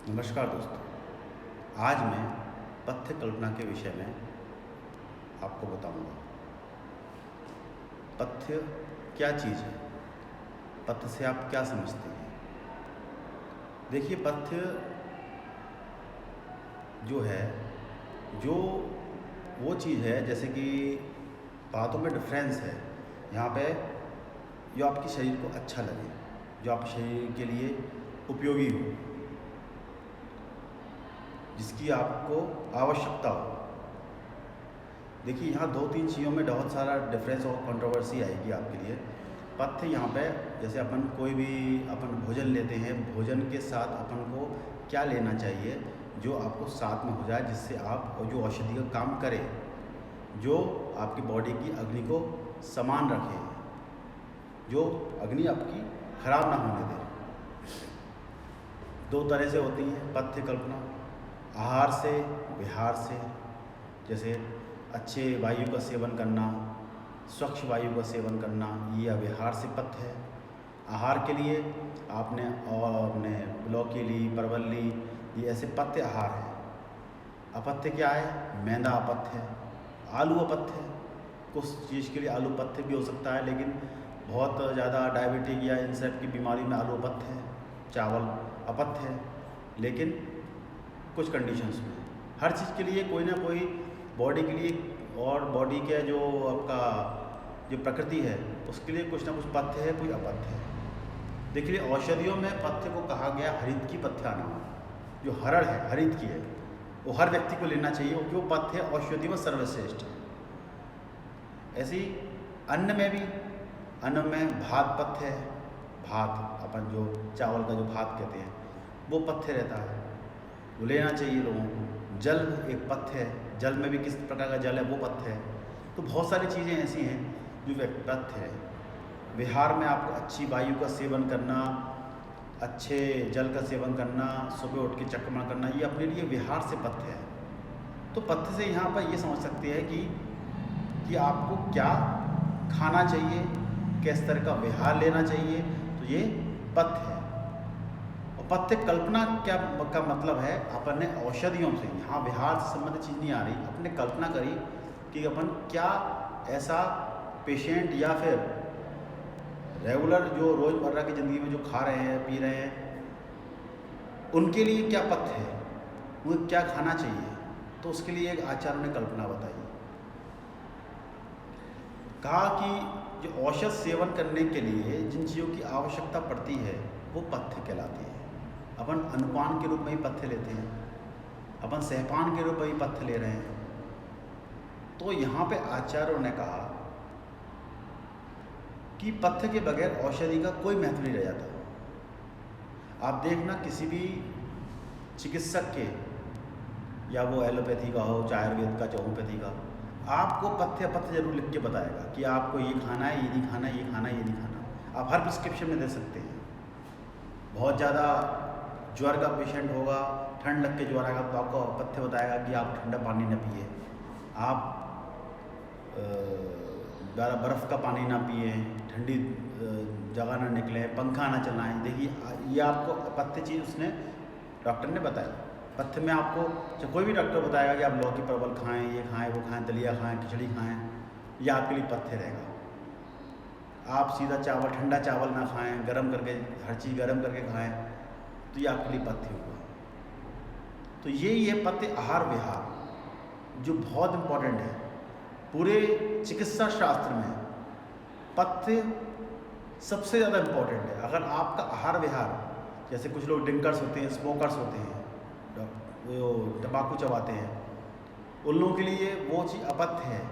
नमस्कार दोस्तों। आज मैं पथ्य कल्पना के विषय में आपको बताऊंगा। पथ्य क्या चीज़ है, पथ्य से आप क्या समझते हैं। देखिए, पथ्य जो है जो वो चीज़ है, जैसे कि बातों में डिफरेंस है। यहाँ पे जो आपके शरीर को अच्छा लगे, जो आपके शरीर के लिए उपयोगी हो, जिसकी आपको आवश्यकता हो। देखिए, यहाँ दो तीन चीज़ों में बहुत सारा डिफरेंस और कंट्रोवर्सी आएगी आपके लिए। पथ्य यहाँ पे, जैसे अपन कोई भी अपन भोजन लेते हैं, भोजन के साथ अपन को क्या लेना चाहिए जो आपको साथ में हो जाए, जिससे आप जो औषधि का काम करे, जो आपकी बॉडी की अग्नि को समान रखे, जो अग्नि आपकी खराब ना होने दे। दो तरह से होती है पथ्य कल्पना, आहार से, विहार से। जैसे अच्छे वायु का सेवन करना, स्वच्छ वायु का सेवन करना, ये विहार से पथ्य है। आहार के लिए आपने लौकी ली, परवल ली, ये ऐसे पथ्य आहार है। अपथ्य क्या है? मैदा अपथ्य है, आलू अपथ्य है। कुछ चीज़ के लिए आलू पथ्य भी हो सकता है, लेकिन बहुत ज़्यादा डायबिटीज या इन सब की बीमारी में आलू अपथ्य है। चावल अपथ्य है, लेकिन कुछ कंडीशंस में। हर चीज़ के लिए कोई ना कोई बॉडी के लिए, और बॉडी के जो आपका जो प्रकृति है उसके लिए कुछ ना कुछ पथ्य है, कोई अपथ्य है। देखिए, औषधियों में पथ्य को कहा गया हरित की पथ्यानाम। जो हरड़ है, हरित की है, वो हर व्यक्ति को लेना चाहिए, क्योंकि वो पथ्य औषधि में सर्वश्रेष्ठ है। ऐसे ही अन्न में भी, अन्न में भात पथ्य है। भात, अपन जो चावल का जो भात कहते हैं, वो पथ्य रहता है, वो लेना चाहिए लोगों को। जल एक पथ्य है, जल में भी किस प्रकार का जल है वो पथ्य है। तो बहुत सारी चीज़ें ऐसी हैं जो पथ्य है। विहार में आपको अच्छी वायु का सेवन करना, अच्छे जल का सेवन करना, सुबह उठ के चक्रमा करना, ये अपने लिए विहार से पथ्य है। तो पथ्य से यहाँ पर ये समझ सकते हैं कि आपको क्या खाना चाहिए, किस तरह का विहार लेना चाहिए, तो ये पथ्य है। और पथ्य कल्पना क्या का मतलब है, अपन ने औषधियों से, यहाँ विहार से संबंधित चीज़ नहीं आ रही, अपने कल्पना करी कि अपन क्या ऐसा पेशेंट या फिर रेगुलर जो रोज़मर्रा की ज़िंदगी में जो खा रहे हैं, पी रहे हैं, उनके लिए क्या पथ्य है, उन्हें क्या खाना चाहिए। तो उसके लिए एक आचार्य ने कल्पना बताई। कहा कि जो औषध सेवन करने के लिए जिन चीज़ों की आवश्यकता पड़ती है वो पथ्य कहलाती है। अपन अनुपान के रूप में ही पथ्य लेते हैं, अपन सहपान के रूप में ही पथ्य ले रहे हैं। तो यहाँ पे आचार्यों ने कहा कि पथ्य के बगैर औषधि का कोई महत्व नहीं रह जाता। आप देखना, किसी भी चिकित्सक के, या वो एलोपैथी का हो, चाहे आयुर्वेद का, चाहे होम्योपैथी का, आपको पथ्य अपथ्य जरूर लिख के बताएगा कि आपको ये खाना है, ये नहीं खाना, ये खाना, ये नहीं खाना। आप हर प्रिस्क्रिप्शन में दे सकते हैं। बहुत ज़्यादा ज्वर का पेशेंट होगा, ठंड लग के ज्वर आएगा, तो आपको पथ्य बताएगा कि आप ठंडा पानी न पिए, आप ज़्यादा बर्फ़ का पानी ना पिए, ठंडी जगह ना निकलें, पंखा ना चलाएं। देखिए, ये आपको पथ्य चीज़ उसने, डॉक्टर ने बताई। पथ्य में आपको कोई भी डॉक्टर बताएगा कि आप लौकी परवल खाएं, ये खाएं, वो खाएं, दलिया खाएं, खिचड़ी खाएं, ये आपके लिए पथ्य रहेगा। आप सीधा चावल, ठंडा चावल ना खाएं, गर्म करके, हर चीज़ गर्म करके खाएं, तो ये आपके लिए पथ्य हुआ। तो यही है पथ्य आहार विहार, जो बहुत इम्पोर्टेंट है। पूरे चिकित्सा शास्त्र में पथ्य सबसे ज़्यादा इम्पोर्टेंट है। अगर आपका आहार विहार, जैसे कुछ लोग ड्रिंकर्स होते हैं, स्मोकर्स होते हैं, वो तंबाकू चबाते हैं, उन लोगों के लिए वो चीज़ अपथ्य है।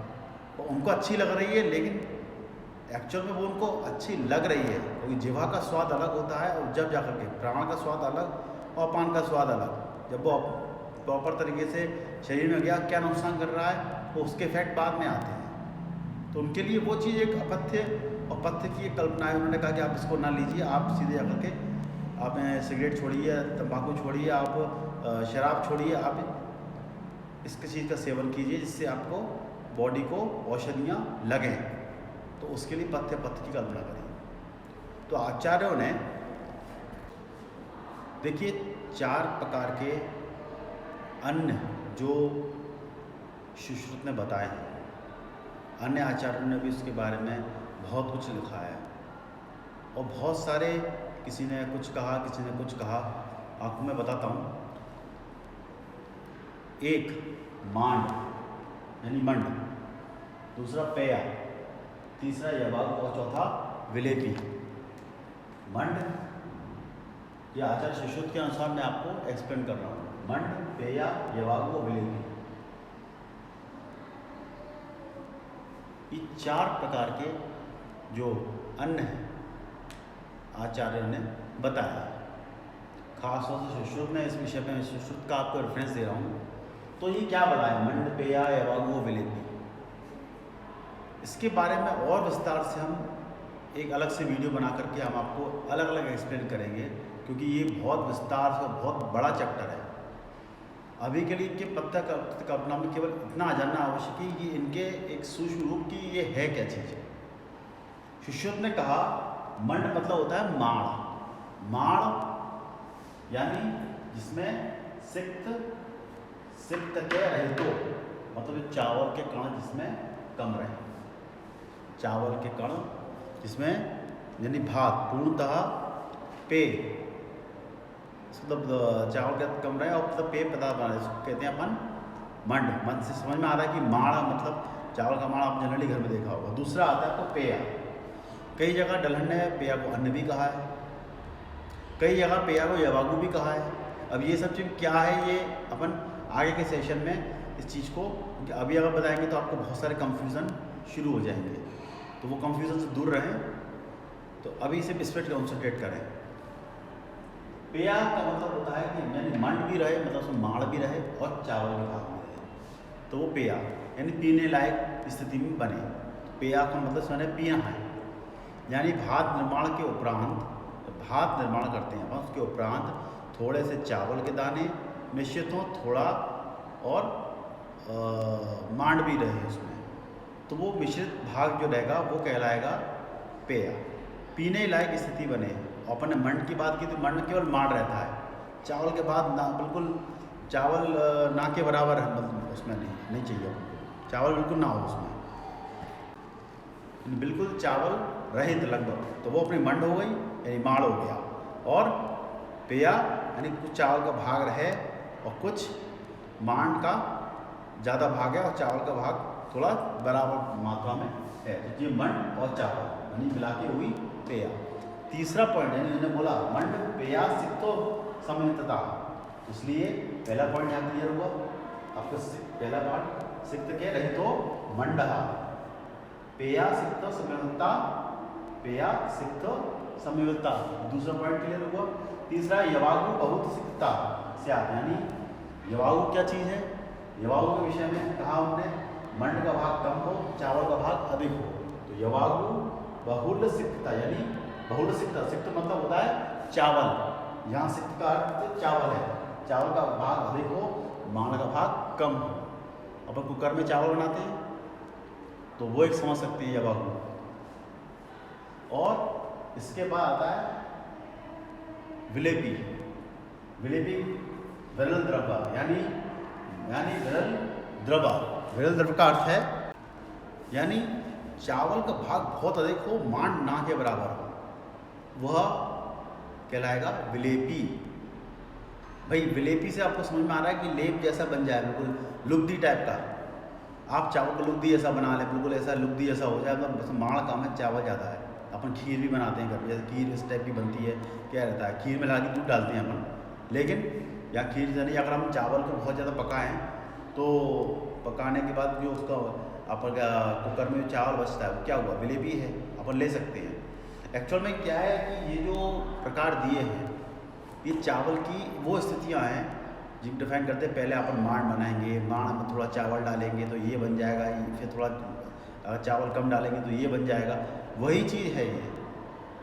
और उनको अच्छी लग रही है, लेकिन एक्चुअल में वो उनको अच्छी लग रही है, क्योंकि जिह्वा का स्वाद अलग होता है, और जब जाकर के प्राण का स्वाद अलग और पान का स्वाद अलग। जब वो प्रॉपर तरीके से शरीर में गया, क्या नुकसान कर रहा है, तो उसके इफेक्ट बाद में आते हैं। तो उनके लिए वो चीज़ एक अपथ्य, और पथ्य की एक कल्पना है। उन्होंने कहा कि आप इसको ना लीजिए, आप सीधे जाकर के आप सिगरेट छोड़िए, तंबाकू छोड़िए, आप शराब छोड़िए, आप इस चीज़ का सेवन कीजिए जिससे आपको बॉडी को औषधियाँ लगें। तो उसके लिए पथ्य की कल्पना करी। तो आचार्यों ने देखिए 4 प्रकार के अन्न जो सुश्रुत ने बताए हैं, अन्य आचार्यों ने भी इसके बारे में बहुत कुछ लिखा है और बहुत सारे, किसी ने कुछ कहा, किसी ने कुछ कहा। आपको मैं बताता हूँ। एक मांड यानी मंड, दूसरा पेया, तीसरा यवागु और चौथा विलेपी। मंड ये आचार्य सुश्रुत के अनुसार मैं आपको एक्सप्लेन कर रहा हूँ। मंड, पेया, यवागु और विलेपी, ये 4 प्रकार के जो अन्न हैं आचार्यों ने बताया। खासतौर से सुश्रुत ने इस विषय में, सुश्रुत का आपको रेफरेंस दे रहा हूँ। तो ये क्या बताया, मंड, पेया, यवागु और विलेपी, इसके बारे में और विस्तार से हम एक अलग से वीडियो बना करके हम आपको अलग अलग एक्सप्लेन करेंगे, क्योंकि ये बहुत विस्तार से बहुत बड़ा चैप्टर है। अभी के लिए इनके पत्ता कल्पना में केवल इतना जानना आवश्यक है कि इनके एक सूक्ष्म रूप की ये है क्या चीज़ है। सुश्रुत ने कहा मंड मतलब होता है माड़। माड़ यानी जिसमें सिक्त के रहितो, मतलब चावल के कण जिसमें कम रहे, चावल के कण जिसमें, यानी भात पूर्णतः पेय, मतलब चावल के कम रहे और मतलब पेय पदार्थ बना रहे, इसको कहते हैं अपन मंड। मंड से समझ में आ रहा है कि माड़ा मतलब चावल का माड़ा आप जनरली घर में देखा होगा। दूसरा आता है आपको पेया। कई जगह डलहन ने पेया को अन्न भी कहा है, कई जगह पेया को यवागु भी कहा है। अब ये सब चीज़ क्या है, ये अपन आगे के सेशन में इस चीज़ को, क्योंकि अभी अगर बताएंगे तो आपको बहुत सारे कंफ्यूजन शुरू हो जाएंगे, तो वो कंफ्यूजन से दूर रहें। तो अभी सिर्फ इस पर कॉन्सेंट्रेट करें। पेया का मतलब होता है कि यानी मंड भी रहे, मतलब उसमें माड़ भी रहे और चावल के भाग भी रहे, तो वो पेया यानी पीने लायक स्थिति में बने। तो पेया का मतलब सुने पीना है, यानी भात निर्माण के उपरांत, भात निर्माण करते हैं अपन, उसके उपरांत थोड़े से चावल के दाने मिश्रित हों, थोड़ा और मांड भी रहे उसमें, तो वो मिश्रित भाग जो रहेगा वो कहलाएगा पेया। पीने लायक स्थिति बने। अपन ने मंड की बात की तो मंड केवल मांड रहता है, चावल के बाद ना, बिल्कुल चावल ना के बराबर है, मतलब उसमें नहीं चाहिए अपन को, चावल बिल्कुल ना हो उसमें, बिल्कुल चावल रहित लगभग, तो वो अपनी मंड हो गई यानी माड़ हो गया। और पेया यानी कुछ चावल का भाग रहे और कुछ मांड का ज़्यादा भाग है और चावल का भाग थोड़ा बराबर मात्रा में है, तो ये मंड और चावल यानी मिला के हुई पेया। तीसरा पॉइंट यानी मैंने बोला मंड पेया सिक्तो सम्मिलितता, इसलिए पहला पॉइंट यहाँ क्लियर हुआ आपको। पहला पॉइंट सिक्त के रहितो मंड, पेया सिक्त सम्मिलितता, पेया सिक्त सम्मिलितता, दूसरा पॉइंट क्लियर हुआ। तीसरा यवागु बहुत सिक्तता से, यानी यवागु क्या चीज़ है, यवागु के विषय में कहा हमने मंड का भाग कम हो, चावल का भाग अधिक हो, तो यवागु बहुल सिक्तता, यानी बहुल सिक्तता, सिक्त मतलब होता है चावल, यहाँ सिक्त का अर्थ चावल है, चावल का भाग अधिक हो, मांड का भाग कम हो। अपन कुकर में चावल बनाते हैं तो वो एक समझ सकते हैं यवागु। और इसके बाद आता है विलेपी। विलेपी विरल द्रव्य, यानी विरल द्रव्य, विरल द्रव्य का अर्थ है यानी चावल का भाग बहुत अधिक हो, मांड ना के बराबर हो, वह कहलाएगा विलेपी। भाई विलेपी से आपको समझ में आ रहा है कि लेप जैसा बन जाए, बिल्कुल लुगदी टाइप का। आप चावल को लुगदी जैसा बना लें, बिल्कुल ऐसा लुगदी जैसा हो जाए, मतलब माड़ कम है, चावल ज़्यादा है। अपन खीर भी बनाते हैं घर में, जैसे खीर इस टाइप की बनती है, क्या रहता है खीर में ला के दूध डालते हैं अपन, लेकिन या खीर यानी अगर हम चावल को बहुत ज़्यादा पकाएं तो पकाने के बाद जो उसका अपन कुकर में चावल बचता है वो क्या हुआ, विलेपी है, अपन ले सकते हैं। एक्चुअल में क्या है कि ये जो प्रकार दिए हैं ये चावल की वो स्थितियाँ हैं जिनको डिफाइन करते हैं। पहले अपन मांड बनाएंगे, मांड में थोड़ा चावल डालेंगे तो ये बन जाएगा, फिर थोड़ा चावल कम डालेंगे तो ये बन जाएगा, वही चीज़ है ये।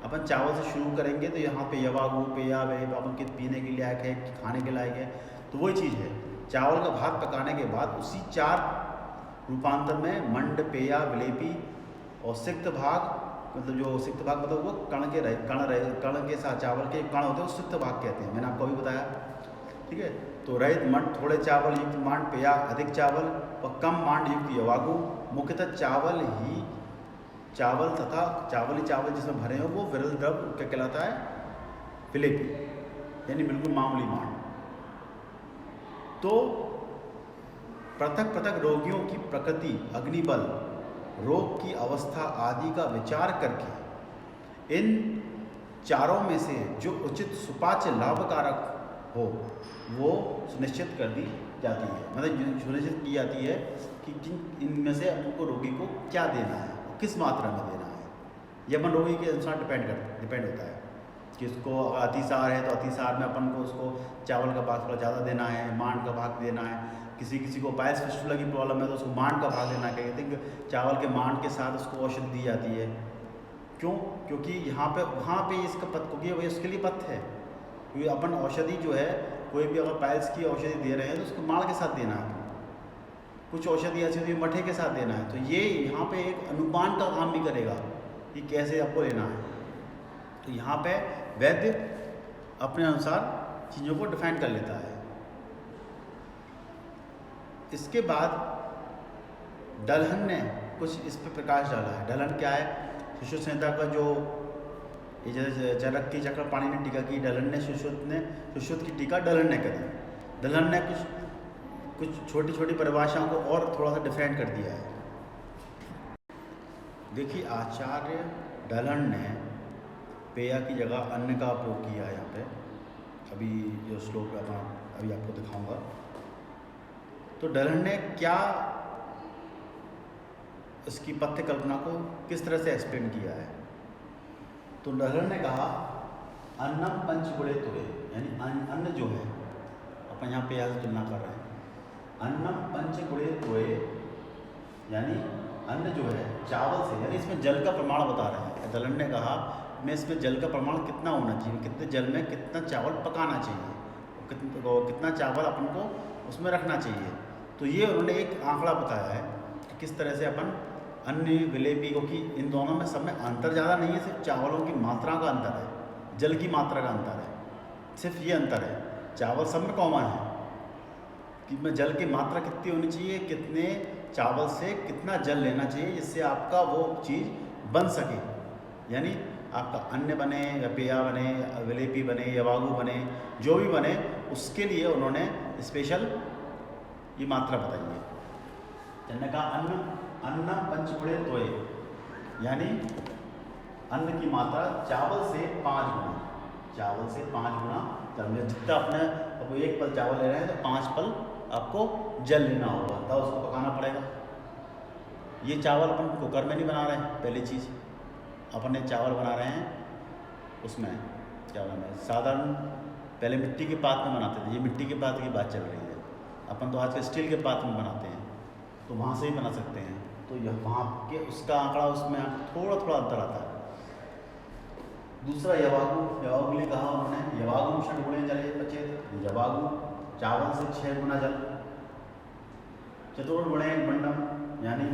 अपन चावल से शुरू करेंगे तो यहाँ पे यवागु पेया वे अपन के पीने के लायक है, खाने के लायक है, तो वही चीज़ है। चावल का भात पकाने के बाद उसी 4 रूपांतर में मंड, पेया, विलेपी और सिक्त भाग मतलब जो सिक्त भाग मतलब वो कण के साथ चावल के कण होते हैं, वो सिक्त भाग कहते हैं, मैंने आपको अभी बताया। ठीक है, तो रहित मंड थोड़े चावल युक्त मांड पेया अधिक चावल और कम मांड युक्त यवागु, मुख्यतः चावल तथा चावल जिसमें भरे हो वो विरल द्रव क्या कहलाता है, विलेपी, यानी बिल्कुल मामूली मांड। तो पृथक पृथक रोगियों की प्रकृति, अग्निबल, रोग की अवस्था आदि का विचार करके इन चारों में से जो उचित सुपाच्य लाभकारक हो वो सुनिश्चित कर दी जाती है, मतलब सुनिश्चित की जाती है कि इनमें से हमको रोगी को क्या देना है, किस मात्रा में देना है। ये अपन रोगी के अनुसार डिपेंड होता है कि उसको अतिसार है तो अतिसार में अपन को उसको चावल का भाग थोड़ा ज़्यादा देना है, मांड का भाग देना है। किसी को पायल्स फिस्टुला की प्रॉब्लम है तो उसको मांड का भाग देना चाहिए, think चावल के मांड के साथ उसको औषधि दी जाती है। क्यों? क्योंकि वहाँ पे इसका पत्थ, क्योंकि वही उसके लिए पत्थ है, क्योंकि अपन औषधि जो है कोई भी अगर पायल्स की औषधि दे रहे हैं तो उसको मांड के साथ देना है, कुछ औषधि ऐसी होती है मठे के साथ देना है। तो ये यहाँ पे एक अनुपान का काम भी करेगा कि कैसे आपको लेना है। तो यहाँ पे वैद्य अपने अनुसार चीज़ों को डिफाइन कर लेता है। इसके बाद डलहन ने कुछ इस पर प्रकाश डाला है। डलहन क्या है? सुश्रुत संहिता का जो ये जैसे चरक की चक्र पाणी ने टीका की, डलहन ने सुश्रुत की टीका डलहन ने करी। डलहन ने कुछ छोटी छोटी परिभाषाओं को और थोड़ा सा डिफाइन कर दिया है। देखिए, आचार्य डलहन ने पेया की जगह अन्न का उपयोग किया है यहाँ पे। अभी जो श्लोक अभी आपको दिखाऊंगा। तो डलहन ने क्या इसकी पथ्य कल्पना को किस तरह से एक्सप्लेन किया है। तो डलहन ने कहा अन्नम पंचगुणे तुरे, यानी अन्न जो है, अपन यहाँ पेया से तुलना कर रहे हैं, अन्नम पंचगुणे तुरे, यानी अन्न जो है चावल से, यानी इसमें जल का प्रमाण बता रहे हैं। डलहन ने कहा में इसमें जल का प्रमाण कितना होना चाहिए, कितने जल में कितना चावल पकाना चाहिए, कितना चावल अपन को उसमें रखना चाहिए। तो ये उन्होंने एक आंकड़ा बताया है कि किस तरह से अपन अन्य विलेपी, क्योंकि इन दोनों में सब में अंतर ज़्यादा नहीं है, सिर्फ चावलों की मात्रा का अंतर है, जल की मात्रा का अंतर है, सिर्फ ये अंतर है। चावल सब में कॉमन है कि में जल की मात्रा कितनी होनी चाहिए, कितने चावल से कितना जल लेना चाहिए जिससे आपका वो चीज़ बन सके, यानी आपका अन्न बने या पेया बने, विलेपी बने, यवागु बने, जो भी बने, उसके लिए उन्होंने स्पेशल ये मात्रा बताई है। जिन्होंने कहा अन्न पंचगुणे तोय, यानी अन्न की मात्रा चावल से 5 गुना, चावल से 5 गुना जल। जितना अपने अब एक पल चावल ले रहे हैं तो 5 पल आपको जल लेना होगा, तब उसको पकाना पड़ेगा। ये चावल अपन कुकर में नहीं बना रहे हैं, पहली चीज़ अपने चावल बना रहे हैं उसमें क्या नाम है, साधारण पहले मिट्टी के पात्र में बनाते थे, ये मिट्टी के पात्र की बात चल रही है। अपन तो आजकल स्टील के पात्र में बनाते हैं, तो वहाँ से ही बना सकते हैं। तो यह वहाँ के उसका आंकड़ा उसमें थोड़ा थोड़ा अंतर आता है। दूसरा यवागु के लिए कहा उन्होंने, यवागु 6 गुणे जले पचेत, यवागु चावल से 6 गुना जल। चतुर्गुणे मंडम, यानी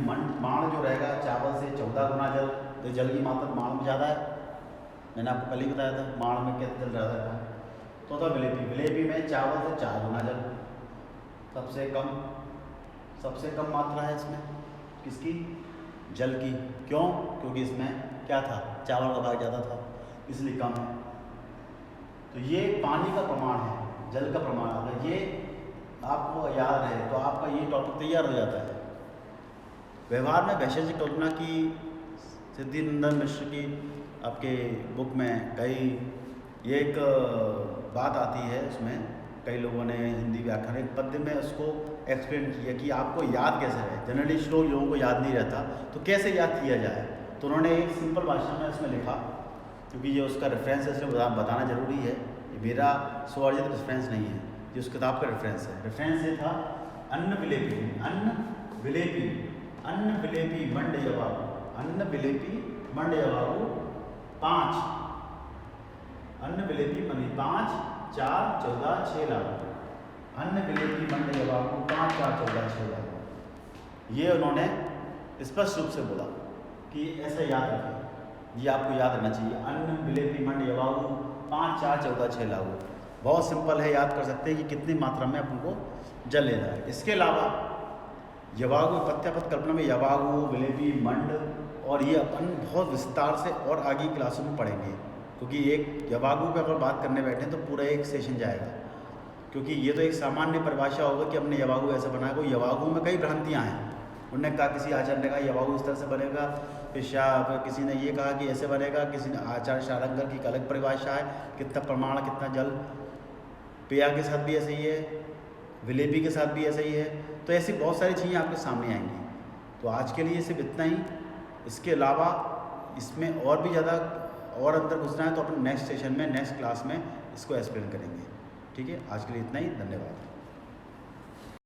माण जो रहेगा चावल से 14 गुना जल। तो जल की मात्रा माण में ज़्यादा है, मैंने आपको पहले ही बताया था माण में कितना जल ज़्यादा था। तो था विलेपी में चावल से 4 गुना जल, सबसे कम मात्रा है इसमें किसकी, जल की। क्यों? क्योंकि इसमें क्या था, चावल का भाग ज़्यादा था, इसलिए कम है। तो ये पानी का प्रमाण है, जल का प्रमाण। अगर ये आपको याद रहे तो आपका ये टॉपिक तैयार हो जाता है। व्यवहार में वैशेषिक की कल्पना की सिद्धिनंदन मिश्र की आपके बुक में ये एक बात आती है, उसमें कई लोगों ने हिंदी व्याकरण एक पद्य में उसको एक्सप्लेन किया कि आपको याद कैसे रहे। जनरली श्लोक लोगों को याद नहीं रहता, तो कैसे याद किया जाए। तो उन्होंने एक सिंपल भाषा में उसमें लिखा, क्योंकि ये उसका रेफरेंस है इसलिए बताना जरूरी है, ये मेरा स्ववर्जित रेफरेंस नहीं है, ये उस किताब का रेफरेंस है। रेफरेंस ये था अन्न विलेपी मंड यवागु, अन्न विलेपी मंड यवागु 5, अन्न विलेपी मनी 5, 4, 14, 6 लागू, अन्न विलेपी मंड यवागु 5, 4, 14, 6 लागू। ये उन्होंने स्पष्ट रूप से बोला कि ऐसा याद रखें। ये आपको याद रखना चाहिए। अन्न विलेपी मंड यवागु 5 4 14 6 लागू। बहुत सिंपल है, याद कर सकते हैं कि कितनी मात्रा में अपन को जल लेना है। इसके अलावा यवागु पथ्यपथ कल्पना में यवागु विलेपी मंड और ये अपन बहुत विस्तार से और आगे क्लासों में पढ़ेंगे, क्योंकि एक यवागु पे अगर बात करने बैठे तो पूरा एक सेशन जाएगा, क्योंकि ये तो एक सामान्य परिभाषा होगा कि हमने यवागु ऐसे बनाया। कोई यवागु में कई भ्रांतियाँ हैं। उन्होंने कहा, किसी आचार्य ने कहा यवागु इस तरह से बनेगा, फिर किसी ने ये कहा कि ऐसे बनेगा, किसी ने आचार्य शारंगर की एक अलग परिभाषा है, कितना प्रमाण कितना जल। पेया के साथ भी ऐसे ही है, विलेपी के साथ भी ऐसा ही है। तो ऐसी बहुत सारी चीज़ें आपके सामने आएंगी। तो आज के लिए सिर्फ इतना ही। इसके अलावा इसमें और भी ज़्यादा और अंदर घुसना है तो अपन नेक्स्ट सेशन में नेक्स्ट क्लास में इसको एक्सप्लेन करेंगे। ठीक है, आज के लिए इतना ही। धन्यवाद।